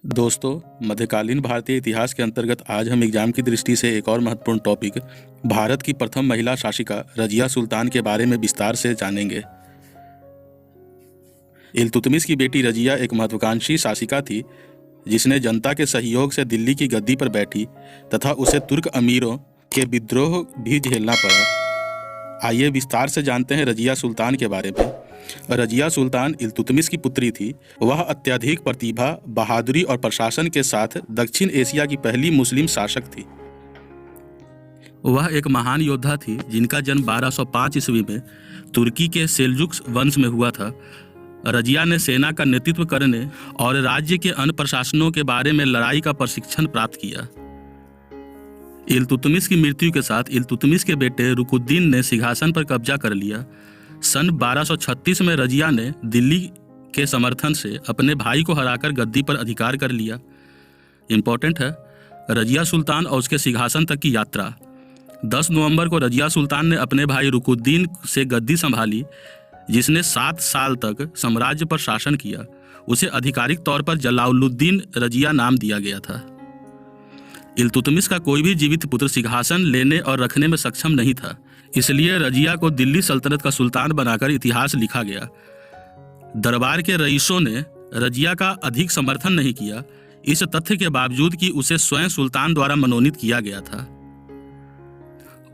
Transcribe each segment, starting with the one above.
दोस्तों, मध्यकालीन भारतीय इतिहास के अंतर्गत आज हम एग्जाम की दृष्टि से एक और महत्वपूर्ण टॉपिक भारत की प्रथम महिला शासिका रजिया सुल्तान के बारे में विस्तार से जानेंगे। इल्तुतमिश की बेटी रजिया एक महत्वाकांक्षी शासिका थी जिसने जनता के सहयोग से दिल्ली की गद्दी पर बैठी तथा उसे तुर्क अमीरों के विद्रोह भी झेलना पड़ा। आइए विस्तार से जानते हैं रजिया सुल्तान के बारे में। रजिया सुल्तान इल्तुतमिश की पुत्री थी। वह अत्यधिक प्रतिभा, बहादुरी और प्रशासन के साथ दक्षिण एशिया की पहली मुस्लिम शासक थी। वह एक महान योद्धा थी जिनका जन्म 1205 ईस्वी में तुर्की के सेल्जुक वंश में हुआ था। रजिया ने सेना का नेतृत्व करने और राज्य के अन्य प्रशासनों के बारे में लड़ाई का प्रशिक्षण प्राप्त किया। इल्तुतमिश की मृत्यु के साथ इल्तुतमिश के बेटे रुकुद्दीन ने सिंहासन पर कब्जा कर लिया। सन 1236 में रजिया ने दिल्ली के समर्थन से अपने भाई को हराकर गद्दी पर अधिकार कर लिया। इम्पोर्टेंट है, रजिया सुल्तान और उसके सिंहासन तक की यात्रा। 10 नवंबर को रजिया सुल्तान ने अपने भाई रुकुद्दीन से गद्दी संभाली, जिसने 7 साल तक साम्राज्य पर शासन किया। उसे आधिकारिक तौर पर जलालुद्दीन रजिया नाम दिया गया था। इल्तुतमिश का कोई भी जीवित पुत्र सिंहासन लेने और रखने में सक्षम नहीं था, इसलिए रजिया को दिल्ली सल्तनत का सुल्तान बनाकर इतिहास लिखा गया। दरबार के रईसों ने रजिया का अधिक समर्थन नहीं किया, इस तथ्य के बावजूद कि उसे स्वयं सुल्तान द्वारा मनोनीत किया गया था।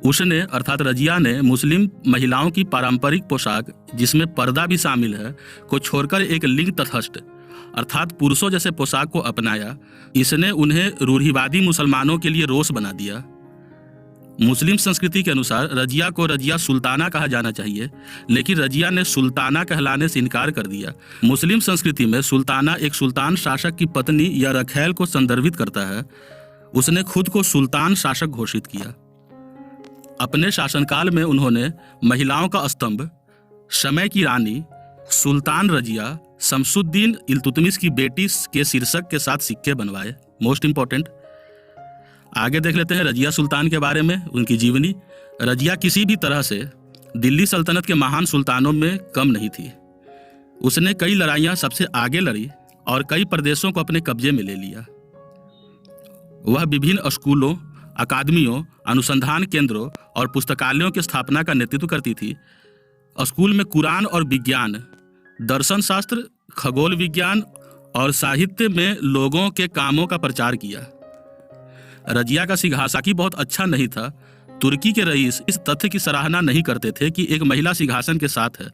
उसने अर्थात रजिया ने मुस्लिम महिलाओं की पारंपरिक पोशाक, जिसमें पर्दा भी शामिल है, को छोड़कर एक लिंग तटस्थ अर्थात पुरुषों जैसे पोशाक को अपनाया। इसने उन्हें रूढ़िवादी मुसलमानों के लिए रोष बना दिया। मुस्लिम संस्कृति के अनुसार रजिया को रजिया सुल्ताना कहा जाना चाहिए, लेकिन रजिया ने सुल्ताना कहलाने से इनकार कर दिया। मुस्लिम संस्कृति में सुल्ताना एक सुल्तान शासक की पत्नी या रखैल को संदर्भित करता है। उसने खुद को सुल्तान शासक घोषित किया। अपने शासनकाल में उन्होंने महिलाओं का स्तंभ, समय की रानी, सुल्तान रजिया, शमसुद्दीन इल्तुतमिश की बेटी के शीर्षक के साथ सिक्के बनवाए। Most important. आगे देख लेते हैं रजिया सुल्तान के बारे में, उनकी जीवनी। रजिया किसी भी तरह से दिल्ली सल्तनत के महान सुल्तानों में कम नहीं थी। उसने कई लड़ाइयां सबसे आगे लड़ी और कई प्रदेशों को अपने कब्जे में ले लिया। वह विभिन्न स्कूलों, अकादमियों, अनुसंधान केंद्रों और पुस्तकालयों की स्थापना का नेतृत्व करती थी। स्कूल में कुरान और विज्ञान, दर्शन शास्त्र, खगोल विज्ञान और साहित्य में लोगों के कामों का प्रचार किया। रजिया का सिंहासन बहुत अच्छा नहीं था। तुर्की के रईस इस तथ्य की सराहना नहीं करते थे कि एक महिला सिंहासन के साथ है।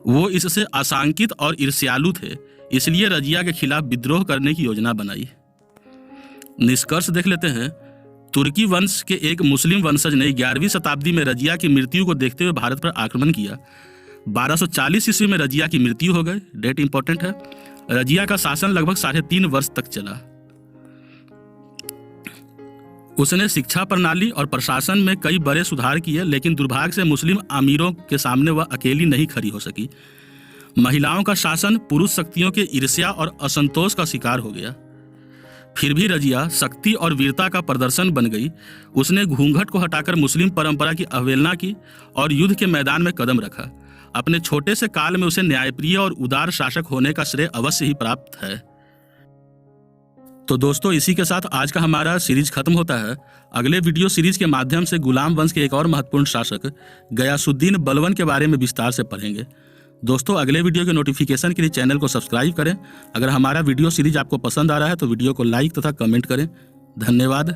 वो इससे आशंकित और ईर्ष्यालु थे, इसलिए रजिया के खिलाफ विद्रोह करने की योजना बनाई। निष्कर्ष देख लेते हैं। तुर्की वंश के एक मुस्लिम वंशज ने 11वीं शताब्दी में रजिया की मृत्यु को देखते हुए भारत पर आक्रमण किया। 1240 ईस्वी में रजिया की मृत्यु हो गई। डेट इंपॉर्टेंट है। रजिया का शासन लगभग 3.5 वर्ष तक चला। उसने शिक्षा प्रणाली और प्रशासन में कई बड़े सुधार किए, लेकिन दुर्भाग्य से मुस्लिम अमीरों के सामने वह अकेली नहीं खड़ी हो सकी। महिलाओं का शासन पुरुष शक्तियों के ईर्ष्या और असंतोष का शिकार हो गया। फिर भी रजिया शक्ति और वीरता का प्रदर्शन बन गई। उसने घूंघट को हटाकर मुस्लिम परंपरा की अवहेलना की और युद्ध के मैदान में कदम रखा। अपने छोटे से काल में उसे न्यायप्रिय और उदार शासक होने का श्रेय अवश्य ही प्राप्त है। तो दोस्तों, इसी के साथ आज का हमारा सीरीज खत्म होता है। अगले वीडियो सीरीज के माध्यम से गुलाम वंश के एक और महत्वपूर्ण शासक गयासुद्दीन बलबन के बारे में विस्तार से पढ़ेंगे। दोस्तों, अगले वीडियो के नोटिफिकेशन के लिए चैनल को सब्सक्राइब करें। अगर हमारा वीडियो सीरीज आपको पसंद आ रहा है तो वीडियो को लाइक तथा कमेंट करें। धन्यवाद।